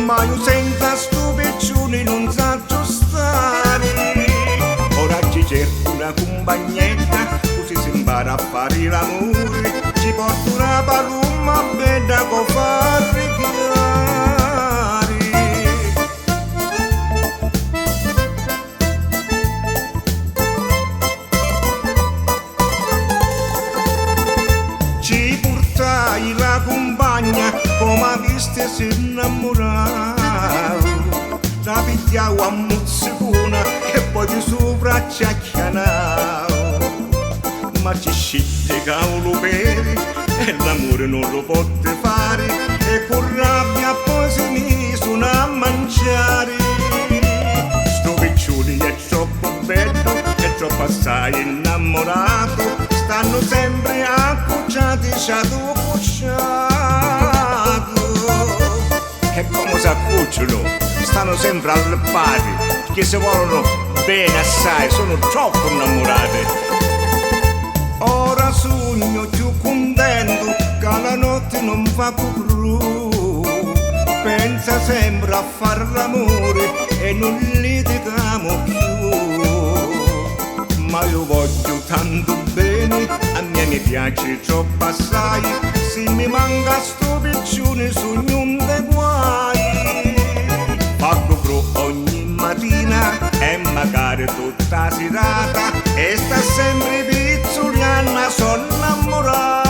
ma io senza sto piccione non so stare. Ora ci cerco una compagnetta, così si impara a fare l'amore. Ci porto una paloma bella che fa reghiare. Ci portai la compagna, come viste si innamorava. La pigliavo a mozzicona e poi di sopra ci acchianavo. Ma ci scende cavolo peri e l'amore non lo potte fare, e con rabbia poi si mise a mangiare. Sto piccione è troppo bello, è troppo assai innamorato, stanno sempre accocciati, sciato accocciato. E come si accocciano? Stanno sempre al pari, che si vogliono bene assai, sono troppo innamorate. Ora sogno più contento che la notte non fa più blu. Pensa sempre a far l'amore e non litighiamo più. Ma io voglio tanto bene, a me mi piace troppo assai. Se mi manca sto piccione sogno un dei guai. Faccio pro ogni mattina e magari tutta la serata, e sta sempre pizzoliana, sono innamorata.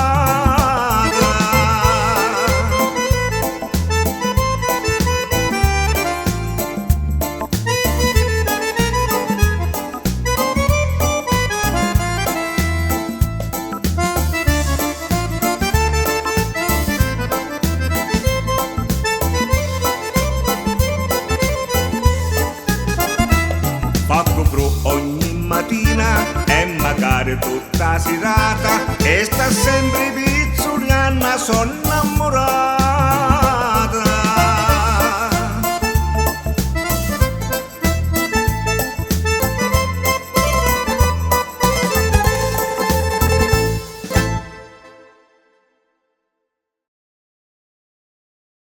Faccio pro ogni mattina e magari tutta la serata, e sta sempre pizzoliana, sono innamorata.